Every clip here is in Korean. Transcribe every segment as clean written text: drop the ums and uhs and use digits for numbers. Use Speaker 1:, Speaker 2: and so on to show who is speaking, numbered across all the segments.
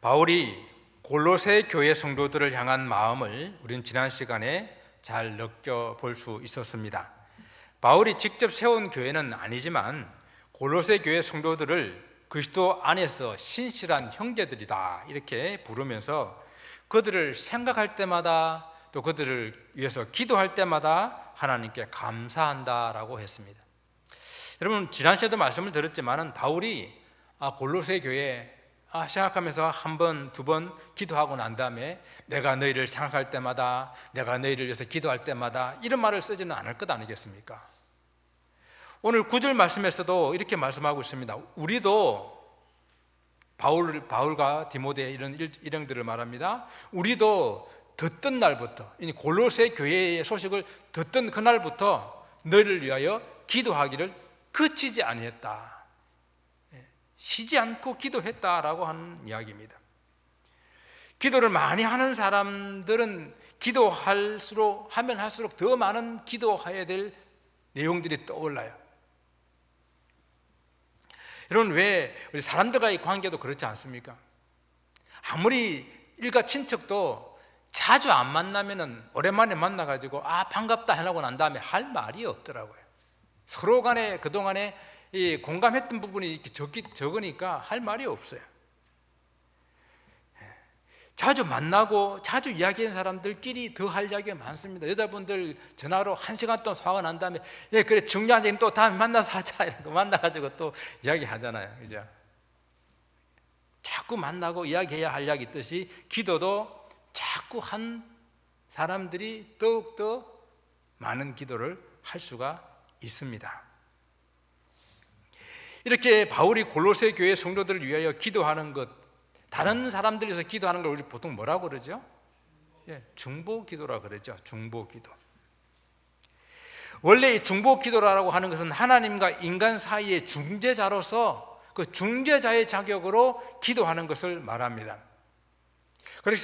Speaker 1: 바울이 골로새 교회 성도들을 향한 마음을 우리는 지난 시간에 잘 느껴볼 수 있었습니다. 바울이 직접 세운 교회는 아니지만 골로새 교회 성도들을 그리스도 안에서 신실한 형제들이다 이렇게 부르면서 그들을 생각할 때마다 또 그들을 위해서 기도할 때마다 하나님께 감사한다라고 했습니다. 여러분, 지난 시간에도 말씀을 드렸지만 바울이 골로새 교회 생각하면서 한 번, 두 번 기도하고 난 다음에 내가 너희를 생각할 때마다, 내가 너희를 위해서 기도할 때마다 이런 말을 쓰지는 않을 것 아니겠습니까? 오늘 9절 말씀에서도 이렇게 말씀하고 있습니다. 우리도 바울과 디모데 이런 일행들을 말합니다. 우리도 듣던 날부터, 골로새 교회의 소식을 듣던 그날부터 너희를 위하여 기도하기를 그치지 아니했다. 쉬지 않고 기도했다라고 하는 이야기입니다. 기도를 많이 하는 사람들은 기도할수록 하면 할수록 더 많은 기도해야 될 내용들이 떠올라요. 여러분, 왜 우리 사람들과의 관계도 그렇지 않습니까? 아무리 일가 친척도 자주 안 만나면은 오랜만에 만나가지고 반갑다 해놓고 난 다음에 할 말이 없더라고요. 서로 간에 그동안에 이 공감했던 부분이 이렇게 적으니까 할 말이 없어요. 자주 만나고 자주 이야기하는 사람들끼리 더 할 이야기가 많습니다. 여자분들 전화로 1시간 동안 통화가 난 다음에 그래 중요한 얘기는 또 다음에 만나서 하자 이렇게 만나가지고 또 이야기하잖아요. 그죠? 자꾸 만나고 이야기해야 할 이야기 있듯이 기도도 자꾸 한 사람들이 더욱더 많은 기도를 할 수가 있습니다. 이렇게 바울이 골로새 교회 성도들을 위하여 기도하는 것, 다른 사람들을 위해서 기도하는 걸 우리 보통 뭐라고 그러죠? 중보기도라 그러죠. 중보기도. 원래 이 중보기도라고 하는 것은 하나님과 인간 사이의 중재자로서 그 중재자의 자격으로 기도하는 것을 말합니다.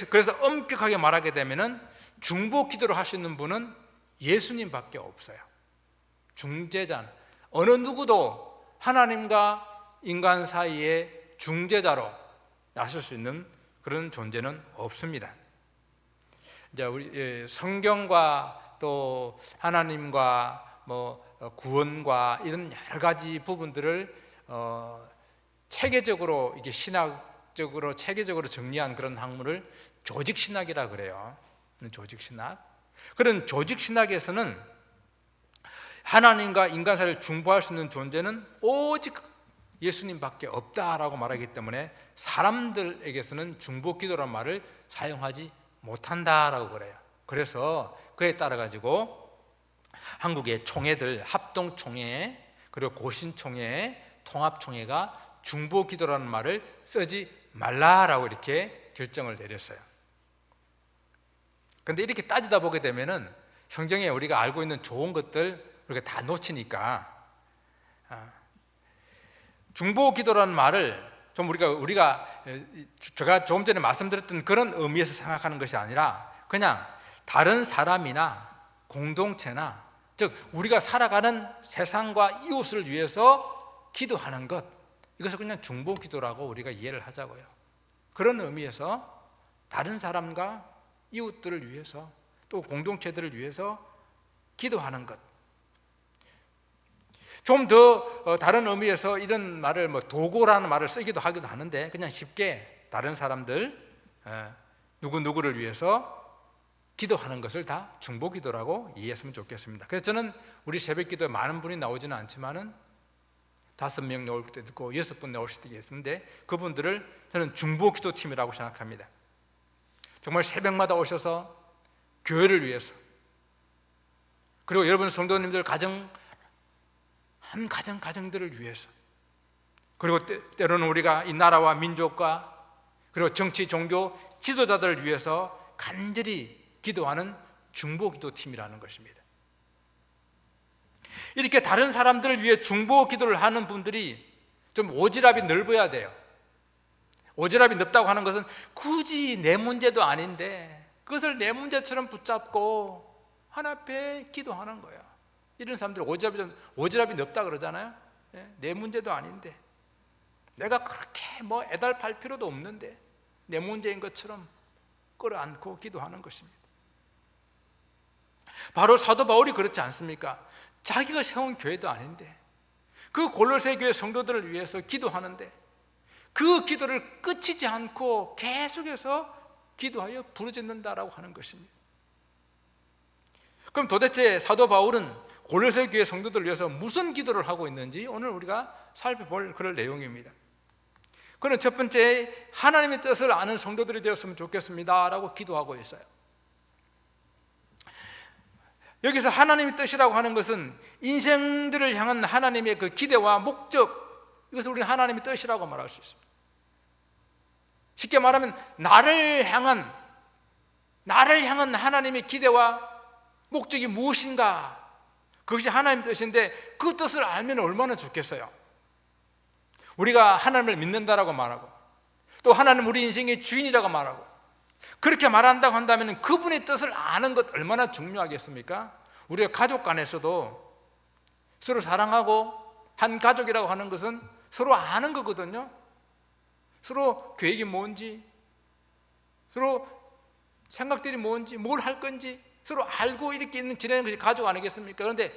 Speaker 1: 그래서 엄격하게 말하게 되면은 중보기도를 할 수 있는 분은 예수님밖에 없어요. 중재자는 어느 누구도 하나님과 인간 사이의 중재자로 나설 수 있는 그런 존재는 없습니다. 이제 우리 성경과 또 하나님과 구원과 이런 여러 가지 부분들을 체계적으로 이게 신학적으로 체계적으로 정리한 그런 학문을 조직 신학이라 그래요. 조직 신학. 그런 조직 신학에서는 하나님과 인간 사이를 중보할 수 있는 존재는 오직 예수님밖에 없다라고 말하기 때문에 사람들에게서는 중보기도란 말을 사용하지 못한다라고 그래요. 그래서 그에 따라 가지고 한국의 총회들, 합동총회 그리고 고신총회, 통합총회가 중보기도라는 말을 쓰지 말라라고 이렇게 결정을 내렸어요. 그런데 이렇게 따지다 보게 되면은 성경에 우리가 알고 있는 좋은 것들 우리가 다 놓치니까 중보기도라는 말을 좀 우리가 제가 조금 전에 말씀드렸던 그런 의미에서 생각하는 것이 아니라 그냥 다른 사람이나 공동체나 즉 우리가 살아가는 세상과 이웃을 위해서 기도하는 것, 이것을 그냥 중보기도라고 우리가 이해를 하자고요. 그런 의미에서 다른 사람과 이웃들을 위해서 또 공동체들을 위해서 기도하는 것, 좀 더 다른 의미에서 이런 말을 도구라는 말을 쓰기도 하기도 하는데 그냥 쉽게 다른 사람들 누구를 위해서 기도하는 것을 다 중보기도라고 이해했으면 좋겠습니다. 그래서 저는 우리 새벽기도에 많은 분이 나오지는 않지만은 5명 나올 때도 있고 6분 나올 수도 있는데 그분들을 저는 중보기도팀이라고 생각합니다. 정말 새벽마다 오셔서 교회를 위해서 그리고 여러분 성도님들 가정들을 위해서 그리고 때로는 우리가 이 나라와 민족과 그리고 정치, 종교 지도자들을 위해서 간절히 기도하는 중보기도팀이라는 것입니다. 이렇게 다른 사람들을 위해 중보기도를 하는 분들이 좀 오지랖이 넓어야 돼요. 오지랖이 넓다고 하는 것은 굳이 내 문제도 아닌데 그것을 내 문제처럼 붙잡고 하나님 앞에 기도하는 거예요. 이런 사람들 오지랖이 넓다 그러잖아요. 내 문제도 아닌데 내가 그렇게 애달팔 필요도 없는데 내 문제인 것처럼 끌어안고 기도하는 것입니다. 바로 사도 바울이 그렇지 않습니까? 자기가 세운 교회도 아닌데 그 골로새 교회 성도들을 위해서 기도하는데 그 기도를 끝이지 않고 계속해서 기도하여 부르짖는다라고 하는 것입니다. 그럼 도대체 사도 바울은 골로새 교회 성도들을 위해서 무슨 기도를 하고 있는지 오늘 우리가 살펴볼 그런 내용입니다. 그는 첫 번째, 하나님의 뜻을 아는 성도들이 되었으면 좋겠습니다 라고 기도하고 있어요. 여기서 하나님의 뜻이라고 하는 것은 인생들을 향한 하나님의 그 기대와 목적, 이것을 우리는 하나님의 뜻이라고 말할 수 있습니다. 쉽게 말하면 나를 향한 하나님의 기대와 목적이 무엇인가, 그것이 하나님의 뜻인데 그 뜻을 알면 얼마나 좋겠어요. 우리가 하나님을 믿는다라고 말하고 또 하나님 우리 인생의 주인이라고 말하고 그렇게 말한다고 한다면 그분의 뜻을 아는 것 얼마나 중요하겠습니까? 우리가 가족 간에서도 서로 사랑하고 한 가족이라고 하는 것은 서로 아는 거거든요. 서로 계획이 뭔지, 서로 생각들이 뭔지, 뭘 할 건지 서로 알고 이렇게 있는 지내는 것이 가족 아니겠습니까? 그런데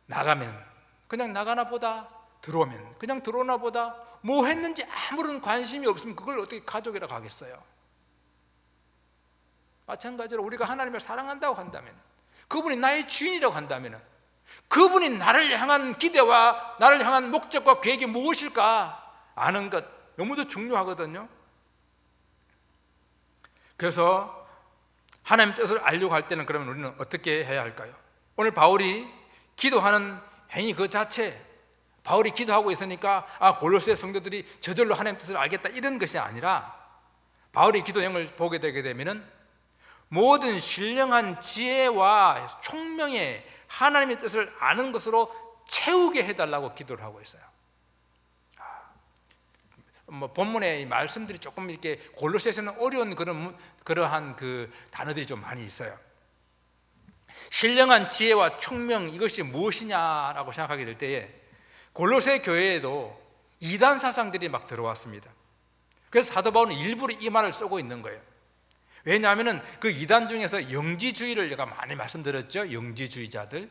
Speaker 1: 나가면 그냥 나가나 보다, 들어오면 그냥 들어오나 보다, 뭐 했는지 아무런 관심이 없으면 그걸 어떻게 가족이라고 하겠어요? 마찬가지로 우리가 하나님을 사랑한다고 한다면, 그분이 나의 주인이라고 한다면, 그분이 나를 향한 기대와 나를 향한 목적과 계획이 무엇일까 아는 것 너무도 중요하거든요. 그래서 하나님의 뜻을 알려고 할 때는 그러면 우리는 어떻게 해야 할까요? 오늘 바울이 기도하는 행위 그 자체, 바울이 기도하고 있으니까 골로새 성도들이 저절로 하나님의 뜻을 알겠다 이런 것이 아니라, 바울의 기도 내용을 보게 되게 되면은 모든 신령한 지혜와 총명의 하나님의 뜻을 아는 것으로 채우게 해달라고 기도를 하고 있어요. 본문의 말씀들이 조금 이렇게 골로새서는 어려운 그러한 그 단어들이 좀 많이 있어요. 신령한 지혜와 총명, 이것이 무엇이냐라고 생각하게 될 때에 골로새 교회에도 이단 사상들이 막 들어왔습니다. 그래서 사도 바울은 일부러 이 말을 쓰고 있는 거예요. 왜냐하면 그 이단 중에서 영지주의를 제가 많이 말씀드렸죠. 영지주의자들,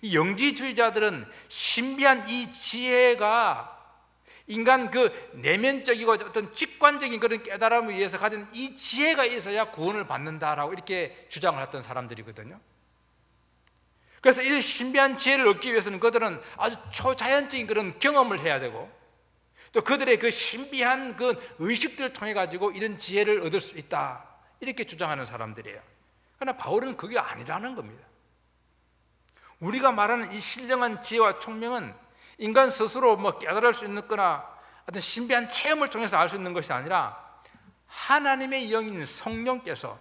Speaker 1: 이 영지주의자들은 신비한 이 지혜가 인간 그 내면적이고 어떤 직관적인 그런 깨달음을 위해서 가진 이 지혜가 있어야 구원을 받는다라고 이렇게 주장을 했던 사람들이거든요. 그래서 이 신비한 지혜를 얻기 위해서는 그들은 아주 초자연적인 그런 경험을 해야 되고, 또 그들의 그 신비한 그 의식들을 통해 가지고 이런 지혜를 얻을 수 있다, 이렇게 주장하는 사람들이에요. 그러나 바울은 그게 아니라는 겁니다. 우리가 말하는 이 신령한 지혜와 총명은 인간 스스로 뭐 깨달을 수 있는 거나 어떤 신비한 체험을 통해서 알 수 있는 것이 아니라 하나님의 영인 성령께서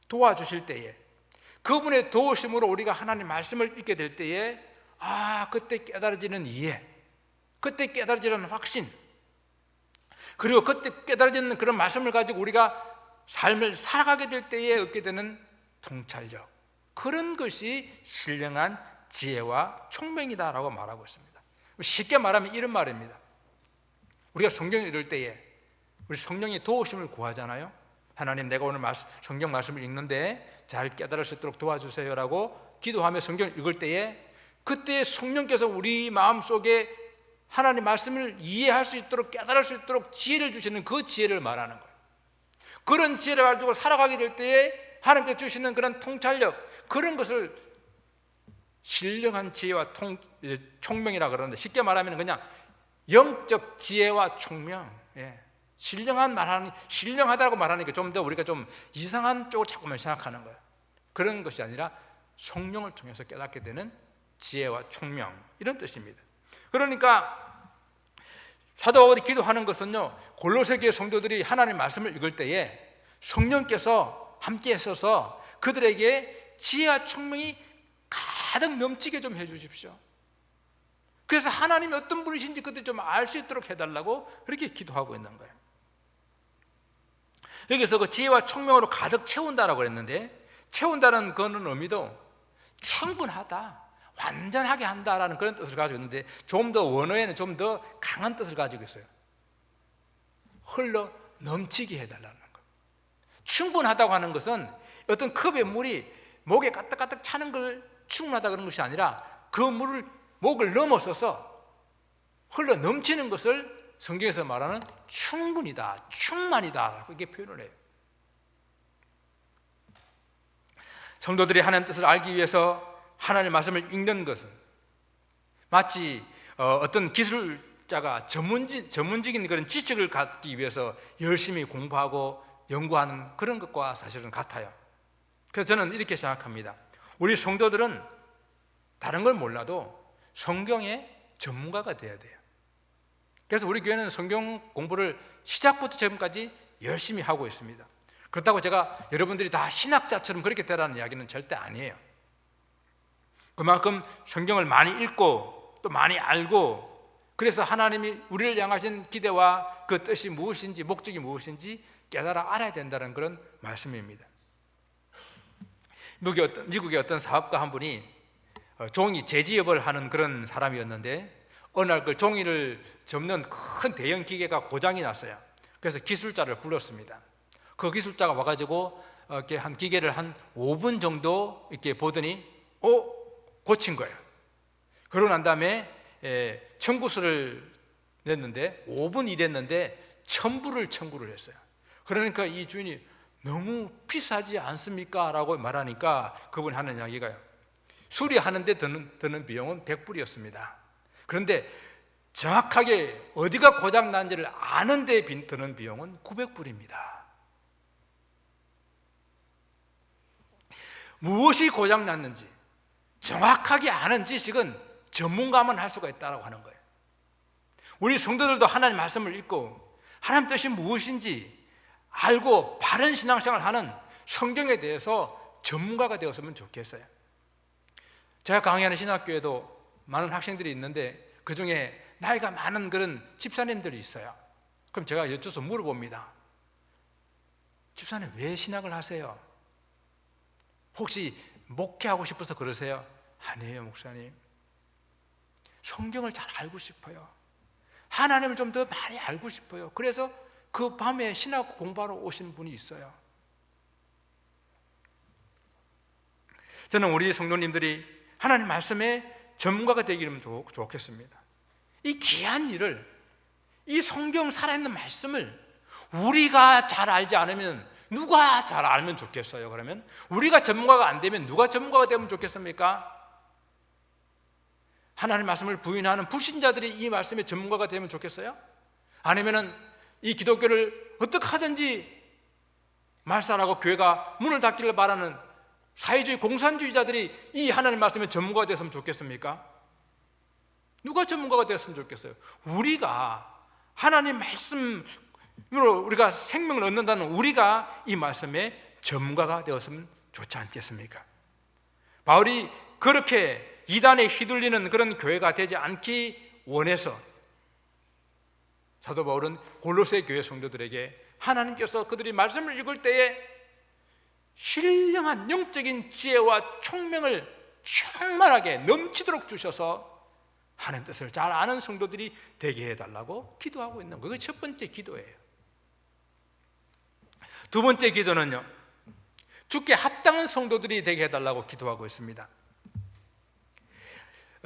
Speaker 1: 도와주실 때에, 그분의 도우심으로 우리가 하나님 말씀을 읽게 될 때에 그때 깨달아지는 이해, 그때 깨달아지는 확신, 그리고 그때 깨달아지는 그런 말씀을 가지고 우리가 삶을 살아가게 될 때에 얻게 되는 통찰력, 그런 것이 신령한 지혜와 총명이다라고 말하고 있습니다. 쉽게 말하면 이런 말입니다. 우리가 성경을 읽을 때에 우리 성령이 도우심을 구하잖아요. 하나님, 내가 오늘 성경 말씀을 읽는데 잘 깨달을 수 있도록 도와주세요라고 기도하며 성경을 읽을 때에, 그때 성령께서 우리 마음속에 하나님 말씀을 이해할 수 있도록, 깨달을 수 있도록 지혜를 주시는 그 지혜를 말하는 거예요. 그런 지혜를 가지고 살아가게 될 때에 하나님께서 주시는 그런 통찰력, 그런 것을 신령한 지혜와 총명이라 그러는데, 쉽게 말하면 그냥 영적 지혜와 총명, 신령하다고 말하니까 좀 더 우리가 좀 이상한 쪽을 자꾸만 생각하는 거예요. 그런 것이 아니라 성령을 통해서 깨닫게 되는 지혜와 총명, 이런 뜻입니다. 그러니까 사도 바울이 기도하는 것은요, 골로새 교회 성도들이 하나님 말씀을 읽을 때에 성령께서 함께 하셔서 그들에게 지혜와 총명이 가득 넘치게 좀 해주십시오. 그래서 하나님이 어떤 분이신지 그들이 좀 알 수 있도록 해달라고 그렇게 기도하고 있는 거예요. 여기서 그 지혜와 총명으로 가득 채운다라고 했는데, 채운다는 그런 의미도 충분하다, 완전하게 한다라는 그런 뜻을 가지고 있는데, 좀 더 원어에는 좀 더 강한 뜻을 가지고 있어요. 흘러 넘치게 해달라는 것. 충분하다고 하는 것은 어떤 컵에 물이 목에 가득가득 차는 걸 충분하다 그런 것이 아니라 그 물을 목을 넘어서서 흘러 넘치는 것을 성경에서 말하는 충분이다, 충만이다라고 이렇게 표현을 해요. 성도들이 하나님 뜻을 알기 위해서 하나님의 말씀을 읽는 것은 마치 어떤 기술자가 전문적인 그런 지식을 갖기 위해서 열심히 공부하고 연구하는 그런 것과 사실은 같아요. 그래서 저는 이렇게 생각합니다. 우리 성도들은 다른 걸 몰라도 성경의 전문가가 돼야 돼요. 그래서 우리 교회는 성경 공부를 시작부터 지금까지 열심히 하고 있습니다. 그렇다고 제가 여러분들이 다 신학자처럼 그렇게 되라는 이야기는 절대 아니에요. 그만큼 성경을 많이 읽고 또 많이 알고, 그래서 하나님이 우리를 향하신 기대와 그 뜻이 무엇인지, 목적이 무엇인지 깨달아 알아야 된다는 그런 말씀입니다. 미국의 어떤 사업가 한 분이 종이 제지업을 하는 그런 사람이었는데 어느 날 그 종이를 접는 큰 대형 기계가 고장이 났어요. 그래서 기술자를 불렀습니다. 그 기술자가 와가지고 이렇게 한 기계를 한 5분 정도 이렇게 보더니 고친 거예요. 그러고 난 다음에 청구서를 냈는데 5분 일했는데 1,000불을 청구를 했어요. 그러니까 이 주인이 너무 비싸지 않습니까? 라고 말하니까 그분이 하는 이야기가요, 수리하는데 드는 비용은 100불이었습니다. 그런데 정확하게 어디가 고장 난지를 아는데 드는 비용은 900불입니다. 무엇이 고장 났는지 정확하게 아는 지식은 전문가만 할 수가 있다고 하는 거예요. 우리 성도들도 하나님 말씀을 읽고 하나님 뜻이 무엇인지 알고 바른 신앙생활을 하는 성경에 대해서 전문가가 되었으면 좋겠어요. 제가 강의하는 신학교에도 많은 학생들이 있는데 그 중에 나이가 많은 그런 집사님들이 있어요. 그럼 제가 여쭈어서 물어봅니다. 집사님 왜 신학을 하세요? 혹시 목회하고 싶어서 그러세요? 아니에요, 목사님. 성경을 잘 알고 싶어요. 하나님을 좀 더 많이 알고 싶어요. 그래서 그 밤에 신학 공부하러 오신 분이 있어요. 저는 우리 성도님들이 하나님 말씀에 전문가가 되기를 좋겠습니다. 이 귀한 일을, 이 성경 살아있는 말씀을 우리가 잘 알지 않으면 누가 잘 알면 좋겠어요? 그러면 우리가 전문가가 안 되면 누가 전문가가 되면 좋겠습니까? 하나님 말씀을 부인하는 불신자들이 이 말씀의 전문가가 되면 좋겠어요? 아니면은 이 기독교를 어떻게 하든지 말살하고 교회가 문을 닫기를 바라는 사회주의 공산주의자들이 이 하나님 말씀의 전문가가 됐으면 좋겠습니까? 누가 전문가가 되었으면 좋겠어요? 우리가 하나님 말씀으로 우리가 생명을 얻는다는 우리가 이 말씀의 전문가가 되었으면 좋지 않겠습니까? 바울이 그렇게 이단에 휘둘리는 그런 교회가 되지 않기 원해서 사도 바울은 골로새 교회 성도들에게 하나님께서 그들이 말씀을 읽을 때에 신령한 영적인 지혜와 총명을 충만하게 넘치도록 주셔서 하나님 뜻을 잘 아는 성도들이 되게 해달라고 기도하고 있는 거예요. 그게 첫 번째 기도예요. 두 번째 기도는요, 주께 합당한 성도들이 되게 해달라고 기도하고 있습니다.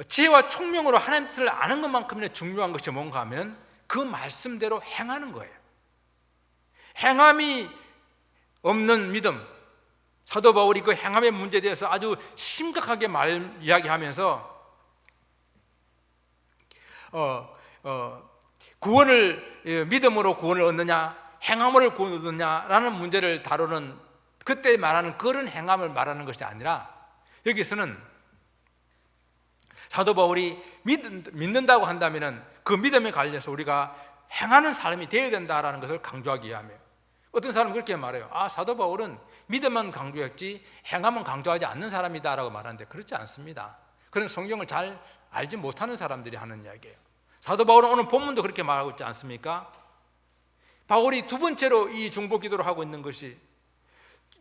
Speaker 1: 지혜와 총명으로 하나님 뜻을 아는 것만큼이나 중요한 것이 뭔가 하면 그 말씀대로 행하는 거예요. 행함이 없는 믿음, 사도 바울이 그 행함의 문제에 대해서 아주 심각하게 이야기하면서 구원을 믿음으로 구원을 얻느냐 행함으로 구원을 얻느냐라는 문제를 다루는, 그때 말하는 그런 행함을 말하는 것이 아니라 여기서는 사도 바울이 믿는다고 한다면 그 믿음에 관련해서 우리가 행하는 사람이 되어야 된다는 것을 강조하기 위함이에요. 어떤 사람은 그렇게 말해요. 사도 바울은 믿음만 강조했지 행함은 강조하지 않는 사람이다 라고 말하는데 그렇지 않습니다. 그런 성경을 잘 알지 못하는 사람들이 하는 이야기예요. 사도 바울은 오늘 본문도 그렇게 말하고 있지 않습니까? 바울이 두 번째로 이 중보 기도를 하고 있는 것이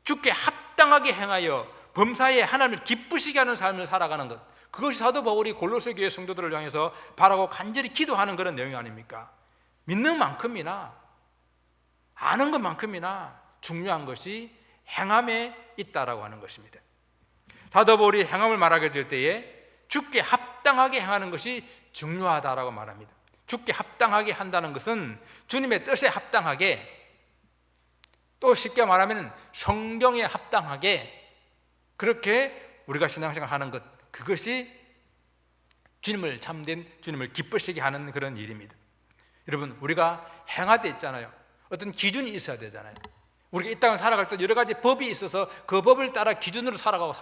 Speaker 1: 주께 합당하게 행하여 범사에 하나님을 기쁘시게 하는 삶을 살아가는 것, 그것이 사도 바울이 골로새 교회 성도들을 향해서 바라고 간절히 기도하는 그런 내용 아닙니까? 믿는 만큼이나 아는 것만큼이나 중요한 것이 행함에 있다라고 하는 것입니다. 사도 바울이 행함을 말하게 될 때에 주께 합당하게 행하는 것이 중요하다라고 말합니다. 주께 합당하게 한다는 것은 주님의 뜻에 합당하게, 또 쉽게 말하면 성경에 합당하게, 그렇게 우리가 신앙생활 하는 것, 그것이 주님을 참된 주님을 기쁘시게 하는 그런 일입니다. 여러분, 우리가 행하되 있잖아요. 어떤 기준이 있어야 되잖아요. 우리가 이 땅을 살아갈 때 여러 가지 법이 있어서 그 법을 따라 기준으로 살고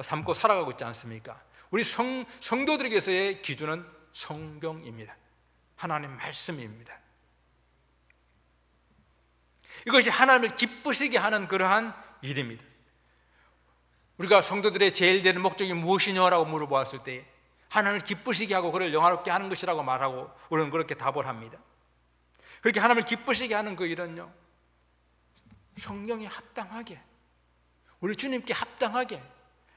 Speaker 1: 삼고 살아가고 있지 않습니까? 우리 성도들에게서의 기준은 성경입니다. 하나님 말씀입니다. 이것이 하나님을 기쁘시게 하는 그러한 일입니다. 우리가 성도들의 제일 되는 목적이 무엇이냐라고 물어보았을 때 하나님을 기쁘시게 하고 그를 영화롭게 하는 것이라고 말하고 우리는 그렇게 답을 합니다. 그렇게 하나님을 기쁘시게 하는 그 일은요, 성경에 합당하게, 우리 주님께 합당하게,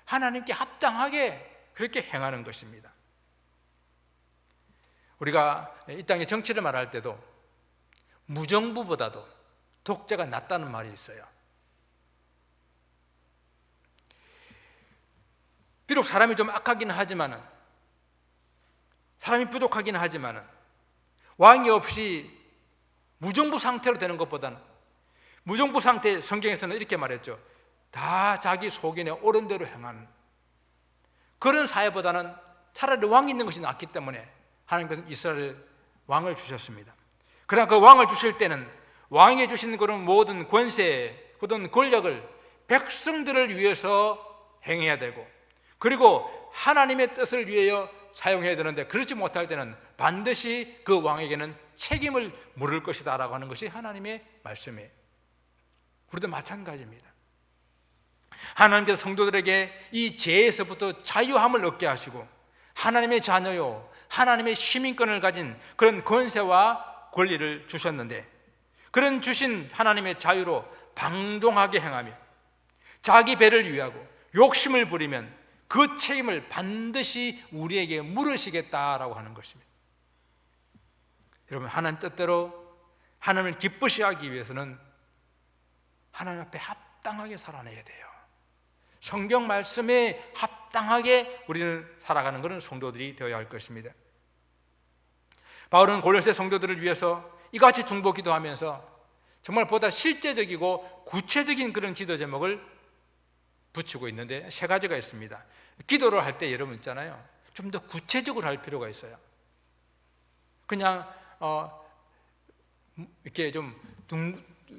Speaker 1: 하나님께 합당하게 그렇게 행하는 것입니다. 우리가 이 땅의 정치를 말할 때도 무정부보다도 독재가 낫다는 말이 있어요. 비록 사람이 좀 악하기는 하지만은, 사람이 부족하기는 하지만은, 왕이 없이 무정부 상태로 되는 것보다는, 무정부 상태, 성경에서는 이렇게 말했죠. 다 자기 소견에 옳은 대로 행하는 그런 사회보다는 차라리 왕이 있는 것이 낫기 때문에 하나님께서는 이스라엘 왕을 주셨습니다. 그러나 그 왕을 주실 때는 왕이 주신 그런 모든 권세, 그런 권력을 백성들을 위해서 행해야 되고, 그리고 하나님의 뜻을 위하여 사용해야 되는데, 그렇지 못할 때는 반드시 그 왕에게는 책임을 물을 것이다 라고 하는 것이 하나님의 말씀이에요. 우리도 마찬가지입니다. 하나님께서 성도들에게 이 죄에서부터 자유함을 얻게 하시고 하나님의 자녀요, 하나님의 시민권을 가진 그런 권세와 권리를 주셨는데, 그런 주신 하나님의 자유로 방종하게 행하며 자기 배를 위하고 욕심을 부리면 그 책임을 반드시 우리에게 물으시겠다라고 하는 것입니다. 여러분, 하나님 뜻대로 하나님을 기쁘시게 하기 위해서는 하나님 앞에 합당하게 살아내야 돼요. 성경 말씀에 합당하게 우리는 살아가는 그런 성도들이 되어야 할 것입니다. 바울은 골로새 성도들을 위해서 이같이 중보 기도하면서 정말 보다 실제적이고 구체적인 그런 기도 제목을 붙이고 있는데, 세 가지가 있습니다. 기도를 할 때 여러분 있잖아요, 좀 더 구체적으로 할 필요가 있어요. 그냥 이렇게 좀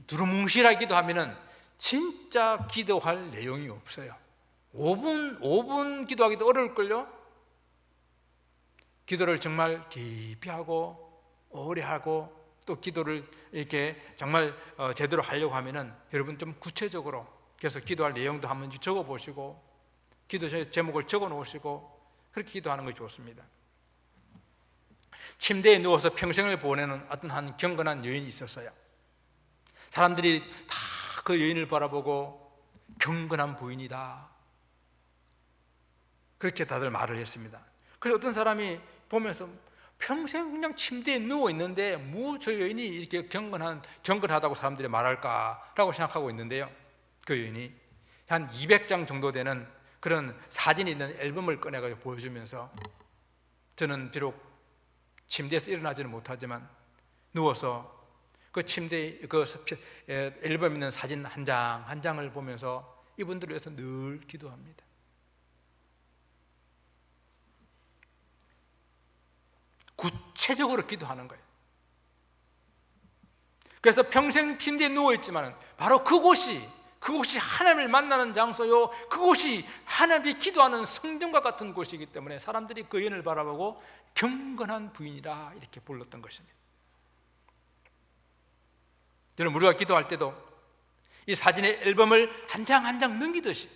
Speaker 1: 두루뭉실하게 기도하면은 진짜 기도할 내용이 없어요. 5분 기도하기도 어려울걸요. 기도를 정말 깊이 하고 오래 하고 또 기도를 이렇게 정말 제대로 하려고 하면은 여러분 좀 구체적으로, 그래서 기도할 내용도 한번 적어 보시고 기도 제목을 적어 놓으시고 그렇게 기도하는 것이 좋습니다. 침대에 누워서 평생을 보내는 어떤 한 경건한 여인이 있었어요. 사람들이 다 그 여인을 바라보고 경건한 부인이다, 그렇게 다들 말을 했습니다. 그래서 어떤 사람이 보면서 평생 그냥 침대에 누워 있는데 뭐 저 여인이 이렇게 경건하다고 사람들이 말할까라고 생각하고 있는데요, 그 여인이 한 200장 정도 되는 그런 사진이 있는 앨범을 꺼내가지고 보여주면서, 저는 비록 침대에서 일어나지는 못하지만 누워서 그 침대에 그 앨범 있는 사진 한 장 한 장을 보면서 이분들을 위해서 늘 기도합니다. 구체적으로 기도하는 거예요. 그래서 평생 침대에 누워있지만 바로 그곳이 하나님을 만나는 장소요, 그곳이 하나님이 기도하는 성전과 같은 곳이기 때문에 사람들이 그 여인을 바라보고 경건한 부인이라 이렇게 불렀던 것입니다. 여러분, 우리가 기도할 때도 이 사진의 앨범을 한 장 한 장 넘기듯이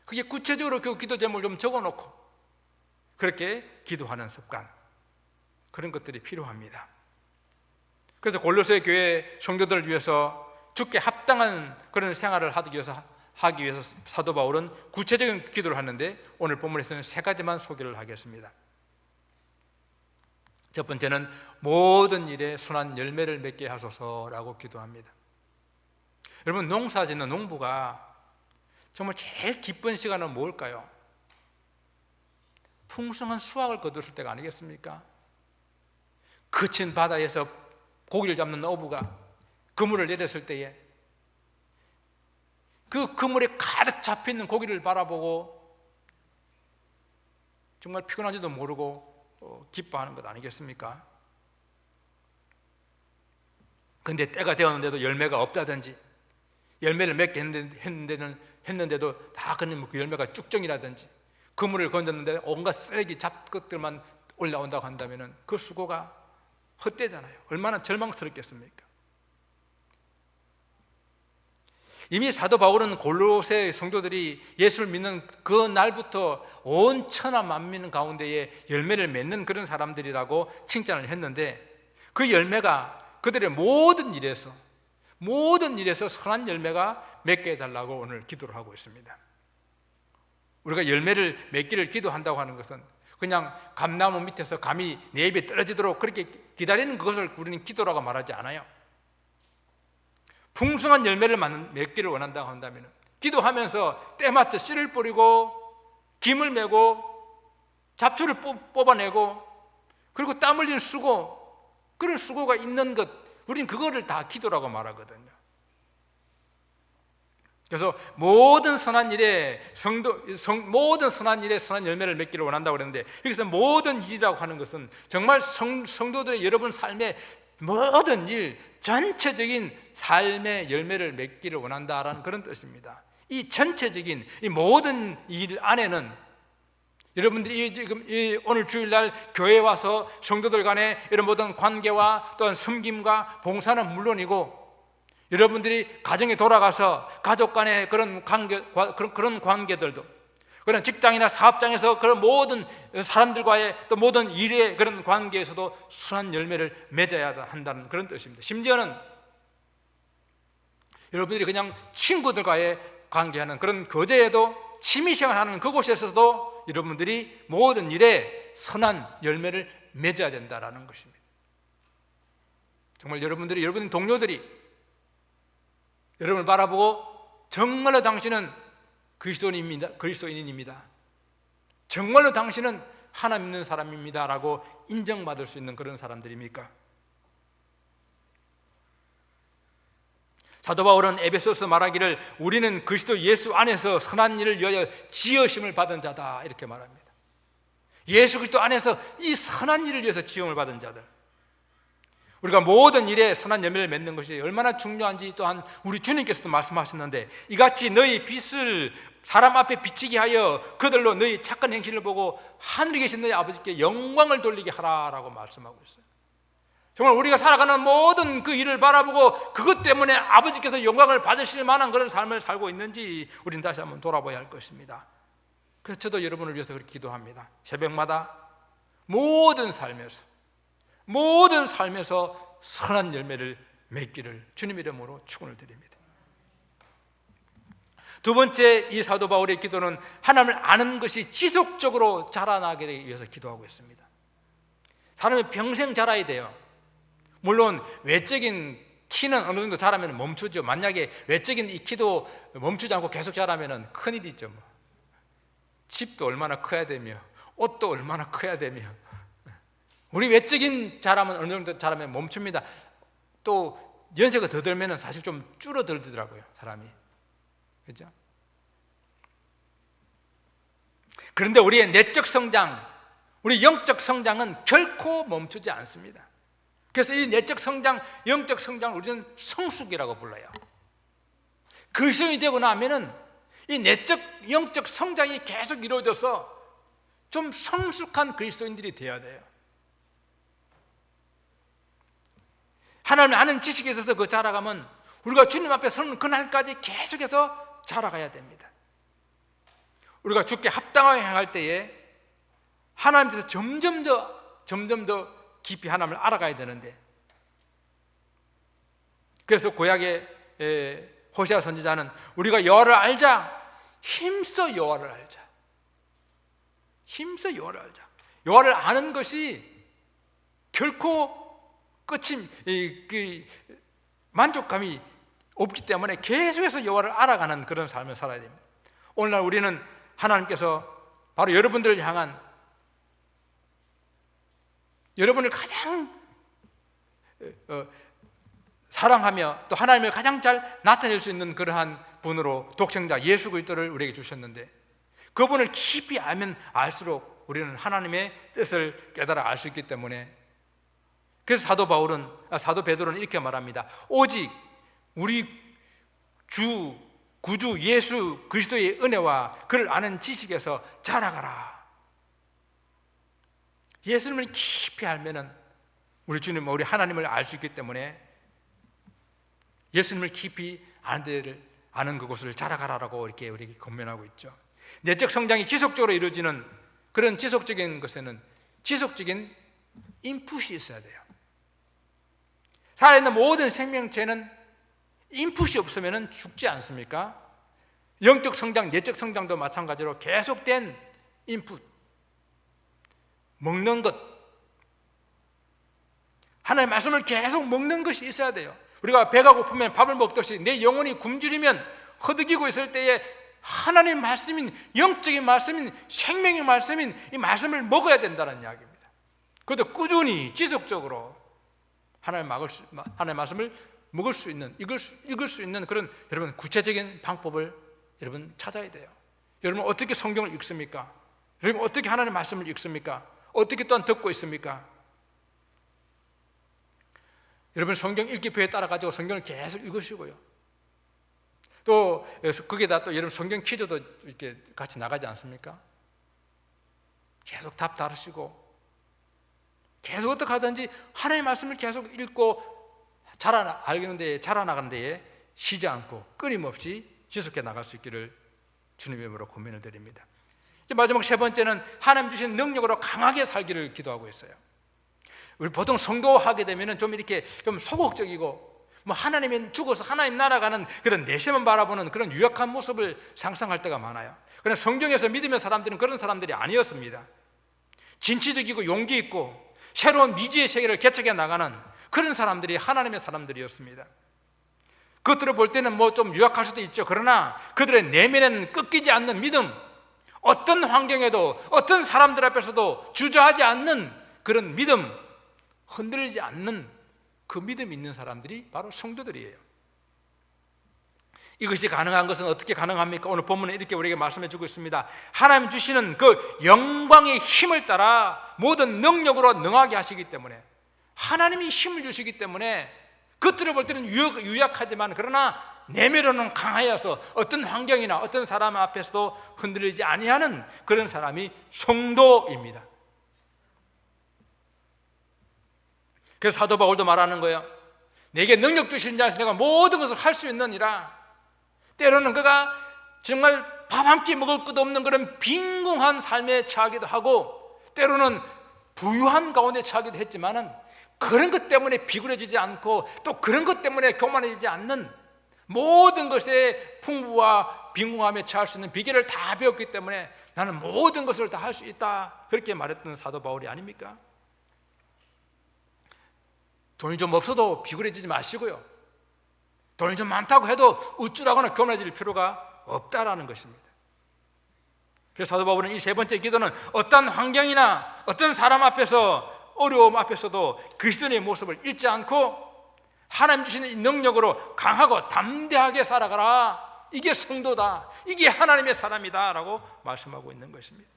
Speaker 1: 그게 구체적으로 그 기도 제목을 좀 적어놓고 그렇게 기도하는 습관, 그런 것들이 필요합니다. 그래서 골로새 교회 성도들을 위해서 주께 합당한 그런 생활을 하기 위해서 사도 바울은 구체적인 기도를 하는데, 오늘 본문에서는 세 가지만 소개를 하겠습니다. 첫 번째는 모든 일에 선한 열매를 맺게 하소서라고 기도합니다. 여러분, 농사 짓는 농부가 정말 제일 기쁜 시간은 뭘까요? 풍성한 수확을 거뒀을 때가 아니겠습니까? 거친 바다에서 고기를 잡는 어부가 그물을 내렸을 때에 그 그물에 가득 잡혀있는 고기를 바라보고 정말 피곤한지도 모르고 기뻐하는 것 아니겠습니까? 그런데 때가 되었는데도 열매가 없다든지, 열매를 맺게 했는데도 다 그냥 그 열매가 쭉정이라든지, 그물을 건졌는데 온갖 쓰레기 잡것들만 올라온다고 한다면 그 수고가 헛되잖아요. 얼마나 절망스럽겠습니까? 이미 사도 바울은 골로새 성도들이 예수를 믿는 그 날부터 온 천하 만민 가운데에 열매를 맺는 그런 사람들이라고 칭찬을 했는데, 그 열매가 그들의 모든 일에서 선한 열매가 맺게 해달라고 오늘 기도를 하고 있습니다. 우리가 열매를 맺기를 기도한다고 하는 것은 그냥 감나무 밑에서 감이 내 입에 떨어지도록 그렇게 기다리는 그것을 우리는 기도라고 말하지 않아요. 풍성한 열매를 맺기를 원한다고 한다면 기도하면서 때맞춰 씨를 뿌리고 김을 메고 잡초를 뽑아내고 그리고 땀 흘리는 수고, 그런 수고가 있는 것, 우리는 그거를 다 기도라고 말하거든요. 그래서 모든 선한 일에 선한 열매를 맺기를 원한다고 그랬는데, 여기서 모든 일이라고 하는 것은 정말 성도들의 여러분 삶의 모든 일, 전체적인 삶의 열매를 맺기를 원한다라는 그런 뜻입니다. 이 전체적인 이 모든 일 안에는 여러분들이 지금 오늘 주일날 교회에 와서 성도들 간의 이런 모든 관계와 또한 섬김과 봉사는 물론이고, 여러분들이 가정에 돌아가서 가족 간의 그런 관계들도, 그런 직장이나 사업장에서 그런 모든 사람들과의 또 모든 일의 그런 관계에서도 선한 열매를 맺어야 한다는 그런 뜻입니다. 심지어는 여러분들이 그냥 친구들과의 관계하는 그런 교제에도, 취미생활하는 그곳에서도 여러분들이 모든 일에 선한 열매를 맺어야 된다는 것입니다. 정말 여러분 동료들이 여러분을 바라보고 정말로 당신은 그리스도인입니다. 정말로 당신은 하나님 믿는 사람입니다 라고 인정받을 수 있는 그런 사람들입니까? 사도 바울은 에베소서 말하기를 우리는 그리스도 예수 안에서 선한 일을 위하여 지으심을 받은 자다 이렇게 말합니다. 예수 그리스도 안에서 이 선한 일을 위해서 지음을 받은 자들, 우리가 모든 일에 선한 열매를 맺는 것이 얼마나 중요한지 또한 우리 주님께서도 말씀하셨는데, 이같이 너희 빛을 사람 앞에 비치게 하여 그들로 너희 착한 행실을 보고 하늘에 계신 너희 아버지께 영광을 돌리게 하라라고 말씀하고 있어요. 정말 우리가 살아가는 모든 그 일을 바라보고 그것 때문에 아버지께서 영광을 받으실 만한 그런 삶을 살고 있는지 우리는 다시 한번 돌아봐야 할 것입니다. 그래서 저도 여러분을 위해서 그렇게 기도합니다. 새벽마다 모든 삶에서 선한 열매를 맺기를 주님 이름으로 축원을 드립니다. 두 번째, 이 사도 바울의 기도는 하나님을 아는 것이 지속적으로 자라나게 위해서 기도하고 있습니다. 사람이 평생 자라야 돼요. 물론 외적인 키는 어느 정도 자라면 멈추죠. 만약에 외적인 이 키도 멈추지 않고 계속 자라면 큰일이죠. 집도 얼마나 커야 되며 옷도 얼마나 커야 되며, 우리 외적인 자라면 어느 정도 자라면 멈춥니다. 또 연세가 더 들면 사실 좀 줄어들더라고요, 사람이. 그렇죠? 그런데 우리의 내적 성장, 우리 영적 성장은 결코 멈추지 않습니다. 그래서 이 내적 성장, 영적 성장을 우리는 성숙이라고 불러요. 그리스도인이 되고 나면은 이 내적, 영적 성장이 계속 이루어져서 좀 성숙한 그리스도인들이 되어야 돼요. 하나님을 아는 지식에 있어서 그 자라가면 우리가 주님 앞에 서는 그날까지 계속해서 자라가야 됩니다. 우리가 주께 합당하게 행할 때에 하나님께서 점점 더 깊이 하나님을 알아가야 되는데, 그래서 구약의 호세아 선지자는 우리가 여호와를 알자, 힘써 여호와를 알자, 힘써 여호와를 알자. 여호와를 아는 것이 결코 만족감이 없기 때문에 계속해서 여호와를 알아가는 그런 삶을 살아야 됩니다. 오늘날 우리는 하나님께서 바로 여러분들을 향한, 여러분을 가장 사랑하며 또 하나님을 가장 잘 나타낼 수 있는 그러한 분으로 독생자 예수 그리스도를 우리에게 주셨는데, 그분을 깊이 알면 알수록 우리는 하나님의 뜻을 깨달아 알 수 있기 때문에, 그래서 사도 베드로는 이렇게 말합니다. 오직 우리 주 구주 예수 그리스도의 은혜와 그를 아는 지식에서 자라가라. 예수님을 깊이 알면은 우리 주님, 우리 하나님을 알 수 있기 때문에 예수님을 깊이 아는 그곳을 자라가라라고 이렇게 우리에게 권면하고 있죠. 내적 성장이 지속적으로 이루어지는 그런 지속적인 것에는 지속적인 인풋이 있어야 돼요. 살아있는 모든 생명체는 인풋이 없으면 죽지 않습니까? 영적 성장, 내적 성장도 마찬가지로 계속된 인풋, 먹는 것, 하나님의 말씀을 계속 먹는 것이 있어야 돼요. 우리가 배가 고프면 밥을 먹듯이 내 영혼이 굶주리면 허덕이고 있을 때에 하나님 말씀인, 영적인 말씀인, 생명의 말씀인 이 말씀을 먹어야 된다는 이야기입니다. 그것도 꾸준히 지속적으로 하나님의 말씀을 먹을 수 있는, 읽을 수 있는 그런 여러분 구체적인 방법을 여러분 찾아야 돼요. 여러분 어떻게 성경을 읽습니까? 여러분 어떻게 하나님의 말씀을 읽습니까? 어떻게 또한 듣고 있습니까? 여러분 성경 읽기표에 따라 가지고 성경을 계속 읽으시고요. 또 거기다 또 여러분 성경 퀴즈도 이렇게 같이 나가지 않습니까? 계속 답 다루시고 계속 어떻게 하든지 하나님의 말씀을 계속 읽고 자라나가는 데에 쉬지 않고 끊임없이 지속해 나갈 수 있기를 주님의 이름으로 권면을 드립니다. 이제 마지막 세 번째는 하나님 주신 능력으로 강하게 살기를 기도하고 있어요. 우리 보통 성도하게 되면 좀 이렇게 좀 소극적이고 하나님이 죽어서 하나님 나라가는 그런 내세만 바라보는 그런 유약한 모습을 상상할 때가 많아요. 그러나 성경에서 믿음의 사람들은 그런 사람들이 아니었습니다. 진취적이고 용기 있고 새로운 미지의 세계를 개척해 나가는 그런 사람들이 하나님의 사람들이었습니다. 그것들을 볼 때는 좀 유약할 수도 있죠. 그러나 그들의 내면에는 꺾이지 않는 믿음, 어떤 환경에도 어떤 사람들 앞에서도 주저하지 않는 그런 믿음, 흔들리지 않는 그 믿음이 있는 사람들이 바로 성도들이에요. 이것이 가능한 것은 어떻게 가능합니까? 오늘 본문에 이렇게 우리에게 말씀해 주고 있습니다. 하나님 주시는 그 영광의 힘을 따라 모든 능력으로 능하게 하시기 때문에, 하나님이 힘을 주시기 때문에 그것들을 볼 때는 유약하지만 그러나 내면으로는 강하여서 어떤 환경이나 어떤 사람 앞에서도 흔들리지 아니하는 그런 사람이 성도입니다. 그래서 사도 바울도 말하는 거예요. 내게 능력 주신 자에서 내가 모든 것을 할 수 있느니라. 때로는 그가 정말 밥 한 끼 먹을 것도 없는 그런 빈궁한 삶에 처하기도 하고, 때로는 부유한 가운데 처하기도 했지만은 그런 것 때문에 비굴해지지 않고 또 그런 것 때문에 교만해지지 않는, 모든 것에 풍부와 빈궁함에 처할 수 있는 비결을 다 배웠기 때문에 나는 모든 것을 다 할 수 있다, 그렇게 말했던 사도 바울이 아닙니까? 돈이 좀 없어도 비굴해지지 마시고요, 돈이 좀 많다고 해도 우쭐하거나 교만해질 필요가 없다라는 것입니다. 그래서 사도 바울은 이 세 번째 기도는 어떤 환경이나 어떤 사람 앞에서, 어려움 앞에서도 그리스도의 모습을 잃지 않고 하나님 주시는 이 능력으로 강하고 담대하게 살아가라. 이게 성도다, 이게 하나님의 사람이다 라고 말씀하고 있는 것입니다.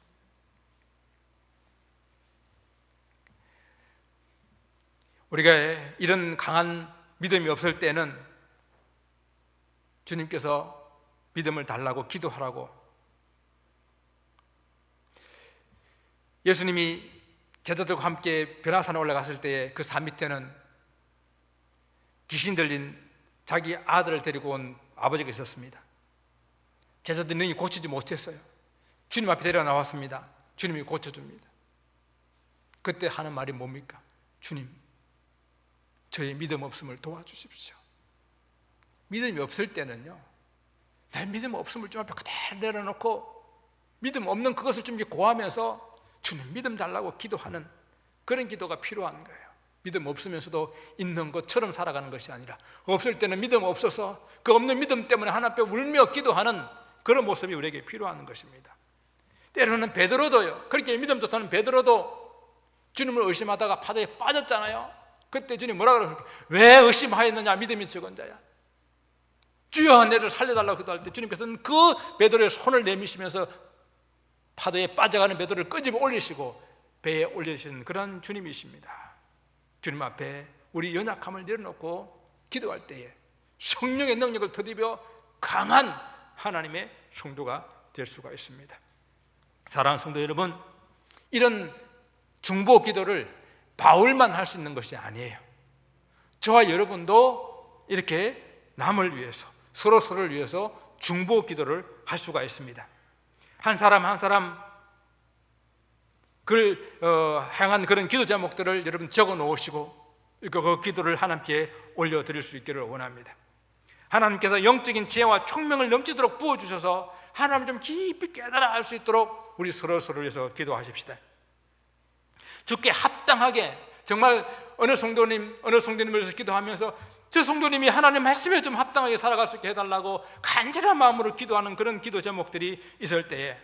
Speaker 1: 우리가 이런 강한 믿음이 없을 때는 주님께서 믿음을 달라고 기도하라고, 예수님이 제자들과 함께 변화산에 올라갔을 때 그 산 밑에는 귀신 들린 자기 아들을 데리고 온 아버지가 있었습니다. 제자들이 능히 고치지 못했어요. 주님 앞에 데려 나왔습니다. 주님이 고쳐줍니다. 그때 하는 말이 뭡니까? 주님, 저의 믿음 없음을 도와주십시오. 믿음이 없을 때는요, 내 믿음 없음을 좀 앞에 그대로 내려놓고 믿음 없는 그것을 좀 고하면서 주님 믿음 달라고 기도하는 그런 기도가 필요한 거예요. 믿음 없으면서도 있는 것처럼 살아가는 것이 아니라 없을 때는 믿음 없어서 그 없는 믿음 때문에 하나님 앞에 울며 기도하는 그런 모습이 우리에게 필요한 것입니다. 때로는 베드로도요, 그렇게 믿음 좋다는 베드로도 주님을 의심하다가 파도에 빠졌잖아요. 그때 주님 뭐라 그러십니까? 왜 의심하였느냐, 믿음이 적은 자야. 주여 내를 살려달라고 기도할 때 주님께서는 그 베드로의 손을 내미시면서 파도에 빠져가는 베드로를 끄집어 올리시고 배에 올리시는 그런 주님이십니다. 주님 앞에 우리 연약함을 내려놓고 기도할 때에 성령의 능력을 더입어 강한 하나님의 성도가 될 수가 있습니다. 사랑하는 성도 여러분, 이런 중보 기도를 바울만 할 수 있는 것이 아니에요. 저와 여러분도 이렇게 남을 위해서 서로를 위해서 중보 기도를 할 수가 있습니다. 한 사람 한 사람 그를 향한 그런 기도 제목들을 여러분 적어 놓으시고 그 기도를 하나님께 올려드릴 수 있기를 원합니다. 하나님께서 영적인 지혜와 총명을 넘치도록 부어주셔서 하나님을 좀 깊이 깨달아 알 수 있도록 우리 서로를 위해서 기도하십시다. 주께 합당하게 정말 어느 성도님을 위해서 기도하면서 저 성도님이 하나님 말씀에 좀 합당하게 살아갈 수 있게 해달라고 간절한 마음으로 기도하는 그런 기도 제목들이 있을 때에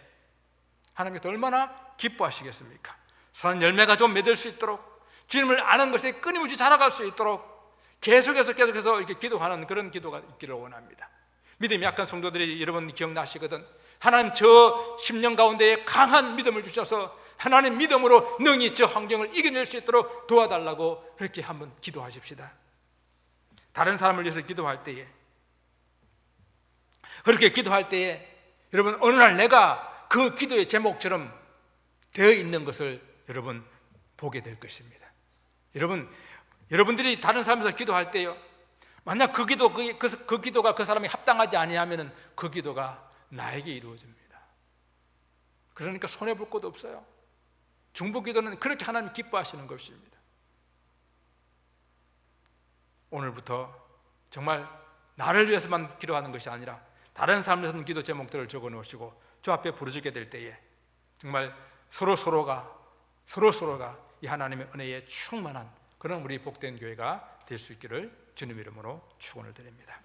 Speaker 1: 하나님께서 얼마나 기뻐하시겠습니까? 선한 열매가 좀 맺을 수 있도록 주님을 아는 것에 끊임없이 자라갈 수 있도록 계속해서 이렇게 기도하는 그런 기도가 있기를 원합니다. 믿음이 약한 성도들이 여러분 기억나시거든. 하나님 저 10년 가운데에 강한 믿음을 주셔서 하나님 믿음으로 능히 저 환경을 이겨낼 수 있도록 도와달라고 그렇게 한번 기도하십시다. 다른 사람을 위해서 기도할 때에 그렇게 기도할 때에 여러분 어느 날 내가 그 기도의 제목처럼 되어 있는 것을 여러분 보게 될 것입니다. 여러분들이 다른 사람에서 기도할 때요, 만약 그 기도가 그 사람이 합당하지 아니하면 그 기도가 나에게 이루어집니다. 그러니까 손해볼 것도 없어요. 중보 기도는 그렇게 하나님 기뻐하시는 것입니다. 오늘부터 정말 나를 위해서만 기도하는 것이 아니라 다른 사람을 위해서는 기도 제목들을 적어 놓으시고 주 앞에 부르짖게 될 때에 정말 서로가 이 하나님의 은혜에 충만한 그런 우리 복된 교회가 될 수 있기를 주님 이름으로 축원을 드립니다.